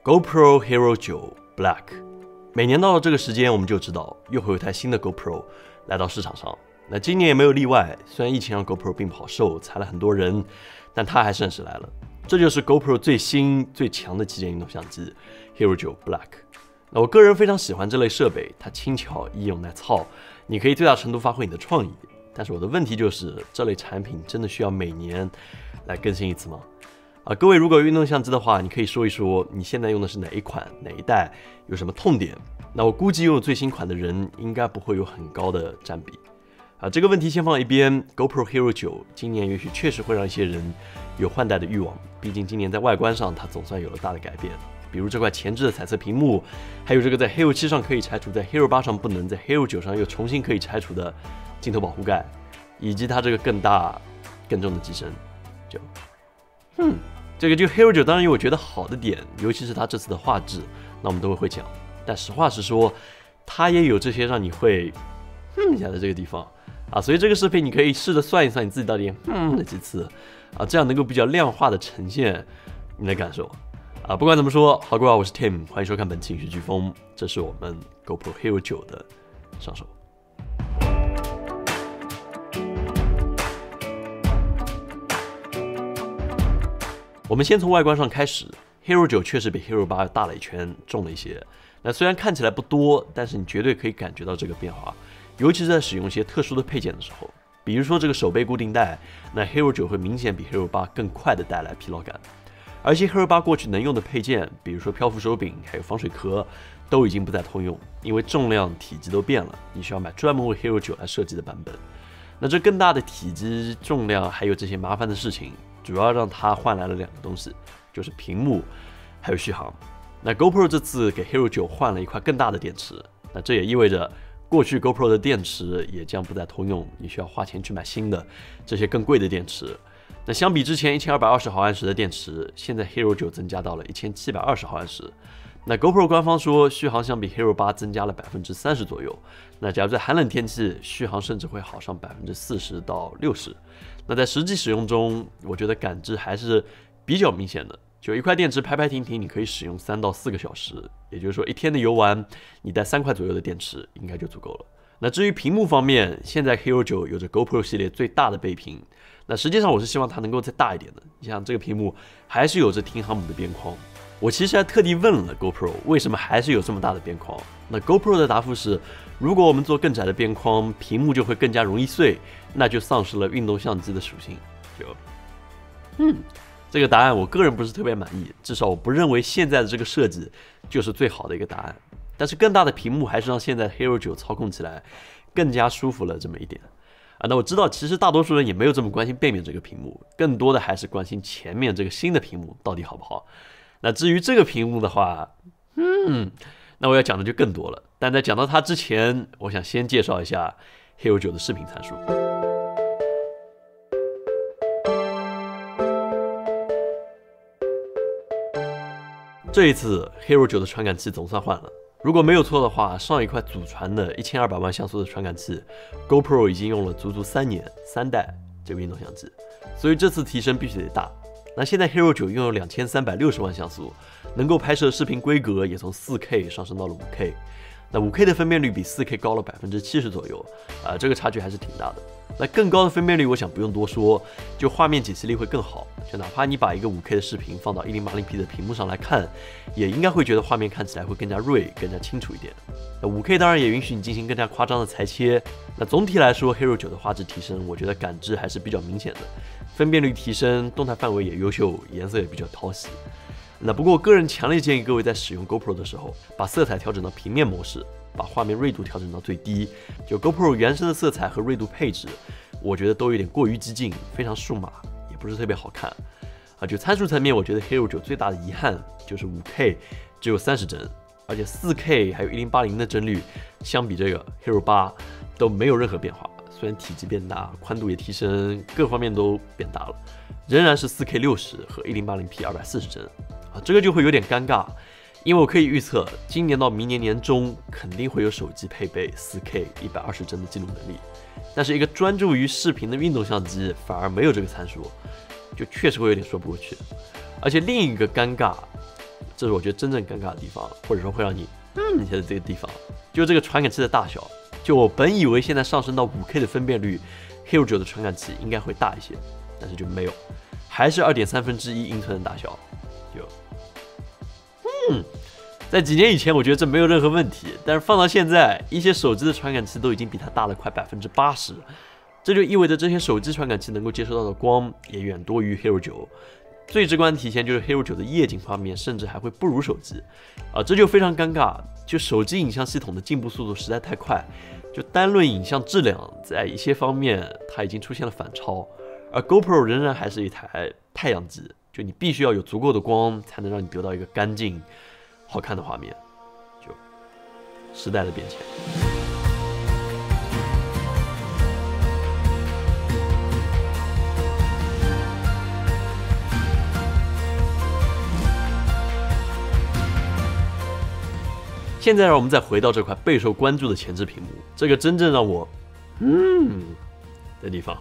GoPro Hero 9 Black。每年到了这个时间，我们就知道又会有一台新的 GoPro 来到市场上。那今年也没有例外，虽然疫情让 GoPro 并不好受，裁了很多人，但它还顺势来了。这就是 GoPro 最新最强的旗舰运动相机 Hero 9 Black。那我个人非常喜欢这类设备，它轻巧、易用耐操，你可以最大程度发挥你的创意。但是我的问题就是，这类产品真的需要每年来更新一次吗？各位如果有运动相机的话，你可以说一说你现在用的是哪一款、哪一代，有什么痛点？那我估计拥有最新款的人应该不会有很高的占比。这个问题先放一边 ，GoPro Hero 9今年也许确实会让一些人有换代的欲望，毕竟今年在外观上它总算有了大的改变，比如这块前置的彩色屏幕，还有这个在 Hero 7上可以拆除，在 Hero 8上不能，在 Hero 9上又重新可以拆除的镜头保护盖，以及它这个更大、更重的机身。这个Hero 9当然有我觉得好的点，尤其是它这次的画质，那我们都会讲。但实话实说，它也有这些让你会一下的这个地方所以这个视频你可以试着算一算你自己到底了几次这样能够比较量化的呈现你的感受不管怎么说，好，各位好，我是 Tim， 欢迎收看本期影视飓风，这是我们 GoPro Hero 9的上手。我们先从外观上开始 ，Hero 9确实比 Hero 8大了一圈，重了一些。那虽然看起来不多，但是你绝对可以感觉到这个变化，尤其是在使用一些特殊的配件的时候，比如说这个手背固定带，那 Hero 9会明显比 Hero 8更快的带来疲劳感。而且 Hero 8过去能用的配件，比如说漂浮手柄，还有防水壳，都已经不再通用，因为重量、体积都变了，你需要买专门为 Hero 9来设计的版本。那这更大的体积、重量，还有这些麻烦的事情，主要让它换来了2个东西，就是屏幕还有续航。那 GoPro 这次给 Hero 9换了一块更大的电池，那这也意味着过去 GoPro 的电池也将不再通用，你需要花钱去买新的这些更贵的电池。那相比之前1220毫安时的电池，现在 Hero 9增加到了1720毫安时。那 GoPro 官方说续航相比 Hero 8增加了30%左右。那假如在寒冷天气，续航甚至会好上40%到60%。那在实际使用中，我觉得感知还是比较明显的。就一块电池排停停，你可以使用3到4个小时，也就是说1天的游玩，你带3块左右的电池应该就足够了。那至于屏幕方面，现在 Hero 9有着 GoPro 系列最大的背屏，那实际上我是希望它能够再大一点的。你像这个屏幕还是有着停航母的边框，我其实还特地问了 GoPro 为什么还是有这么大的边框。那 GoPro 的答复是，如果我们做更窄的边框，屏幕就会更加容易碎，那就丧失了运动相机的属性。这个答案我个人不是特别满意，至少我不认为现在的这个设计就是最好的一个答案。但是更大的屏幕还是让现在 Hero 9操控起来更加舒服了这么一点那我知道其实大多数人也没有这么关心背面这个屏幕，更多的还是关心前面这个新的屏幕到底好不好。那至于这个屏幕的话那我要讲的就更多了。但在讲到它之前，我想先介绍一下 Hero 9的视频参数。这一次 Hero 9的传感器总算换了，如果没有错的话，上一块祖传的1200万像素的传感器 GoPro 已经用了足足3年3代这个运动相机，所以这次提升必须得大。那现在 Hero 9拥有2360万像素，能够拍摄视频规格也从 4K 上升到了 5K。那 5K 的分辨率比 4K 高了70%左右这个差距还是挺大的。那更高的分辨率我想不用多说，就画面解析力会更好，就哪怕你把一个 5K 的视频放到 1080p 的屏幕上来看，也应该会觉得画面看起来会更加锐、更加清楚一点。那 5K 当然也允许你进行更加夸张的裁切。那总体来说 Hero 9的画质提升，我觉得感知还是比较明显的，分辨率提升，动态范围也优秀，颜色也比较讨喜。那不过我个人强烈建议各位在使用 GoPro 的时候，把色彩调整到平面模式，把画面锐度调整到最低。就 GoPro 原生的色彩和锐度配置，我觉得都有点过于激进，非常数码，也不是特别好看就参数层面，我觉得 Hero 9最大的遗憾就是 5K 只有30帧，而且 4K 还有1080的帧率，相比这个 Hero 8都没有任何变化。虽然体积变大，宽度也提升，各方面都变大了，仍然是 4K 60和 1080p 240帧这个就会有点尴尬，因为我可以预测，今年到明年年中肯定会有手机配备 4K 120帧的记录能力，但是一个专注于视频的运动相机反而没有这个参数，就确实会有点说不过去。而且另一个尴尬这是我觉得真正尴尬的地方，或者说会让你一下的这个地方，就这个传感器的大小。就我本以为现在上升到 5K 的分辨率 ，Hero 9的传感器应该会大一些，但是就没有，还是2.3分之一英寸的大小。在几年以前，我觉得这没有任何问题，但是放到现在，一些手机的传感器都已经比它大了快80%，这就意味着这些手机传感器能够接收到的光也远多于 Hero 9。最直观的体现就是 Hero 9的夜景方面，甚至还会不如手机，这就非常尴尬。就手机影像系统的进步速度实在太快，就单论影像质量，在一些方面它已经出现了反超，而 GoPro 仍然还是一台太阳机，就你必须要有足够的光，才能让你得到一个干净、好看的画面。就时代的变迁。现在让我们再回到这块备受关注的前置屏幕，这个真正让我的地方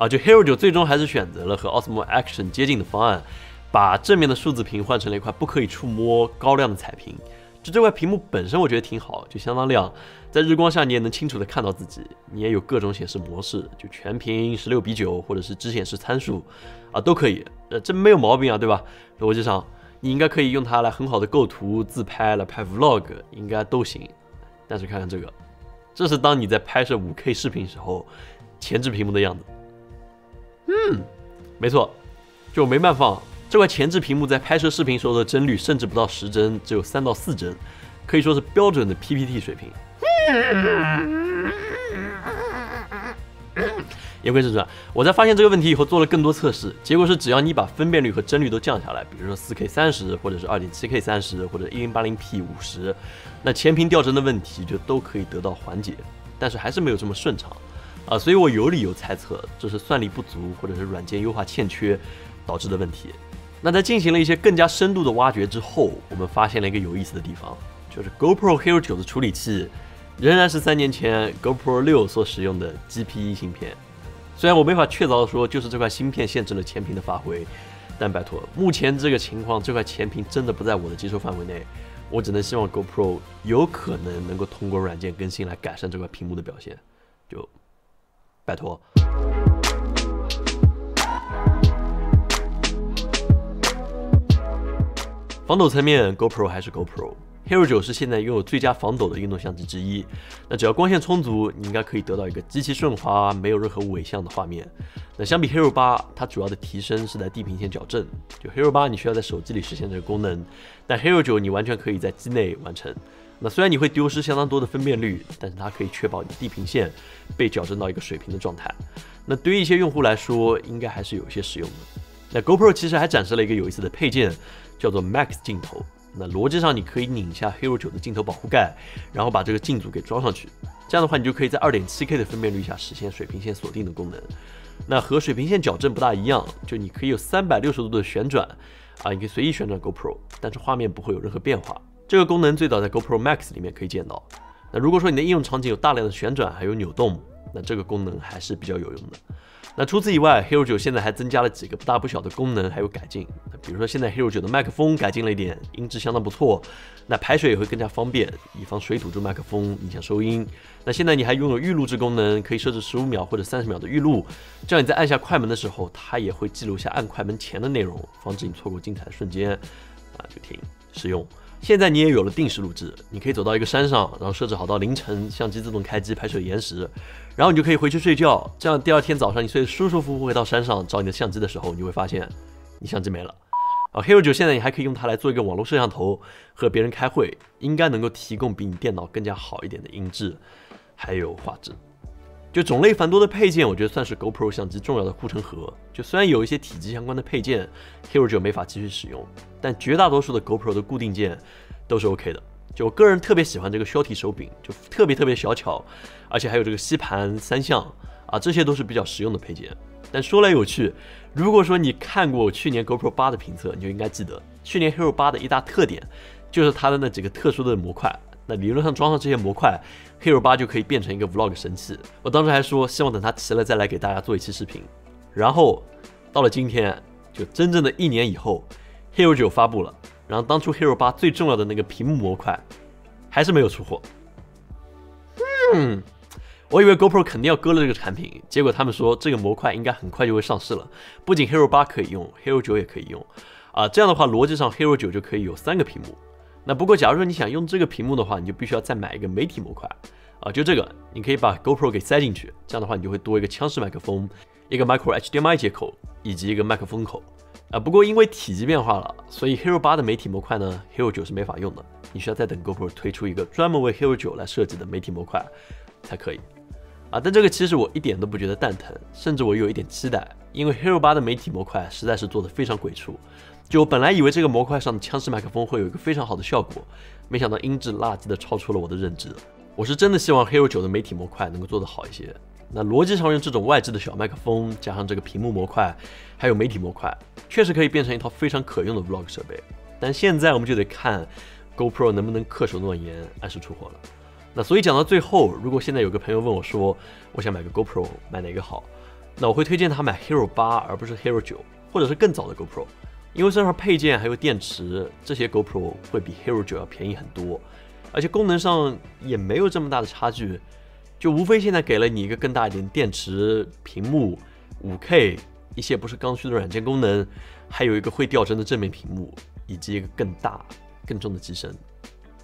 就 Hero 9最终还是选择了和 Osmo Action 接近的方案，把正面的数字屏换成了一块不可以触摸高亮的彩屏。就这块屏幕本身我觉得挺好，就相当亮，在日光下你也能清楚的看到自己，你也有各种显示模式，就全屏16:9或者是只显示参数都可以，这没有毛病啊，对吧？逻辑上你应该可以用它来很好的构图、自拍、来拍 vlog， 应该都行。但是看看这个，这是当你在拍摄 5K 视频时候前置屏幕的样子。没错，就没办法，这块前置屏幕在拍摄视频时候的帧率甚至不到10帧，只有3到4帧，可以说是标准的 PPT 水平。言归正传，我在发现这个问题以后做了更多测试，结果是只要你把分辨率和帧率都降下来，比如说 4K 30，或者是 2.7K 30，或者 1080P 50，那前屏掉帧的问题就都可以得到缓解，但是还是没有这么顺畅所以我有理由猜测这是算力不足或者是软件优化欠缺导致的问题。那在进行了一些更加深度的挖掘之后，我们发现了一个有意思的地方，就是 GoPro Hero 9的处理器仍然是3年前 GoPro 6所使用的 GP1 芯片。虽然我没法确凿地说就是这块芯片限制了前屏的发挥，但拜托，目前这个情况，这块前屏真的不在我的接受范围内，我只能希望 GoPro 有可能够通过软件更新来改善这块屏幕的表现，就拜托。防抖层面 ，GoPro 还是 GoPro。Hero 9是现在拥有最佳防抖的运动相机之一。那只要光线充足，你应该可以得到一个极其顺滑、没有任何伪象的画面。那相比 Hero 8，它主要的提升是在地平线矫正。就 Hero 8，你需要在手机里实现这个功能，但 Hero 9你完全可以在机内完成。那虽然你会丢失相当多的分辨率，但是它可以确保你地平线被矫正到一个水平的状态。那对于一些用户来说，应该还是有一些实用的。那 GoPro 其实还展示了一个有意思的配件，叫做 Max 镜头。那逻辑上，你可以拧下 Hero 9的镜头保护盖，然后把这个镜组给装上去。这样的话，你就可以在 2.7K 的分辨率下实现水平线锁定的功能。那和水平线矫正不大一样，就你可以有360度的旋转你可以随意旋转 GoPro， 但是画面不会有任何变化。这个功能最早在 GoPro Max 里面可以见到。那如果说你的应用场景有大量的旋转还有扭动，那这个功能还是比较有用的。那除此以外 ，Hero 9现在还增加了几个不大不小的功能还有改进。比如说现在 Hero 9的麦克风改进了一点，音质相当不错。那排水也会更加方便，以防水堵住麦克风影响收音。那现在你还拥有预录制功能，可以设置15秒或者30秒的预录，这样你在按下快门的时候，它也会记录下按快门前的内容，防止你错过精彩的瞬间就挺实用。现在你也有了定时录制，你可以走到一个山上，然后设置好到凌晨，相机自动开机拍摄延时，然后你就可以回去睡觉。这样第二天早上你睡得舒舒服服回到山上找你的相机的时候，你会发现你相机没了。Hero 9现在你还可以用它来做一个网络摄像头，和别人开会，应该能够提供比你电脑更加好一点的音质，还有画质。就种类繁多的配件，我觉得算是 GoPro 相机重要的护城河。就虽然有一些体积相关的配件 Hero 9没法继续使用，但绝大多数的 GoPro 的固定件都是 OK 的。就我个人特别喜欢这个削体手柄，就特别小巧，而且还有这个吸盘3项这些都是比较实用的配件。但说来有趣，如果说你看过去年 GoPro 8的评测，你就应该记得去年 Hero 8的一大特点就是它的那几个特殊的模块。那理论上装上这些模块 ，Hero 8就可以变成一个 Vlog 神器。我当时还说希望等它齐了再来给大家做一期视频。然后到了今天，就真正的1年以后 ，Hero 9发布了，然后当初 Hero 8最重要的那个屏幕模块还是没有出货。我以为 GoPro 肯定要割了这个产品，结果他们说这个模块应该很快就会上市了，不仅 Hero 8可以用 ，Hero 9也可以用。这样的话逻辑上 Hero 9就可以有3个屏幕。那不过假如说你想用这个屏幕的话，你就必须要再买一个媒体模块。就这个，你可以把 GoPro 给塞进去，这样的话你就会多一个枪式麦克风，一个 Micro HDMI 接口以及一个麦克风口。不过因为体积变化了，所以 Hero 8的媒体模块呢 ，Hero 9是没法用的，你需要再等 GoPro 推出一个专门为 Hero 9来设计的媒体模块才可以。但这个其实我一点都不觉得蛋疼，甚至我有一点期待，因为 Hero 8的媒体模块实在是做得非常鬼畜。就我本来以为这个模块上的枪式麦克风会有一个非常好的效果，没想到音质垃圾的超出了我的认知。我是真的希望 Hero 9的媒体模块能够做得好一些。那逻辑上用这种外置的小麦克风，加上这个屏幕模块，还有媒体模块，确实可以变成一套非常可用的 Vlog 设备。但现在我们就得看 GoPro 能不能恪守诺言，按时出货了。那所以讲到最后，如果现在有个朋友问我说，我想买个 GoPro， 买哪个好？那我会推荐他买 Hero 8，而不是 Hero 9，或者是更早的 GoPro。因为身上配件还有电池，这些 GoPro 会比 Hero 9要便宜很多，而且功能上也没有这么大的差距，就无非现在给了你一个更大一点电池、屏幕、5K， 一些不是刚需的软件功能，还有一个会掉帧的正面屏幕，以及一个更大、更重的机身。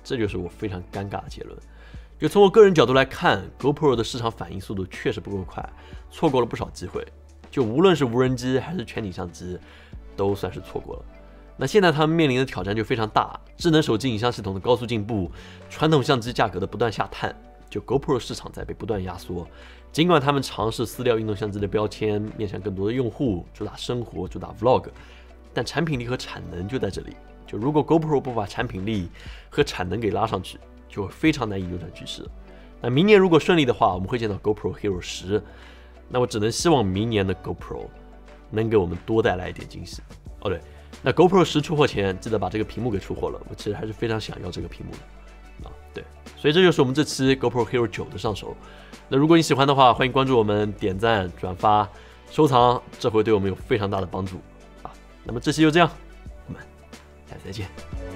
这就是我非常尴尬的结论。就从我个人角度来看 ，GoPro 的市场反应速度确实不够快，错过了不少机会。就无论是无人机还是全景相机，都算是错过了。那现在他们面临的挑战就非常大，智能手机影像系统的高速进步，传统相机价格的不断下探，就 GoPro 市场在被不断压缩。尽管他们尝试撕掉运动相机的标签，面向更多的用户，主打生活，主打 Vlog， 但产品力和产能就在这里。就如果 GoPro 不把产品力和产能给拉上去，就会非常难以扭转局势。那明年如果顺利的话，我们会见到 GoPro Hero 10。那我只能希望明年的 GoPro 能给我们多带来一点惊喜。对，那 GoPro 10出货前，记得把这个屏幕给出货了。我其实还是非常想要这个屏幕的。对，所以这就是我们这期 GoPro Hero 9的上手。那如果你喜欢的话，欢迎关注我们，点赞、转发、收藏，这会对我们有非常大的帮助。那么这期就这样，我们下期再见。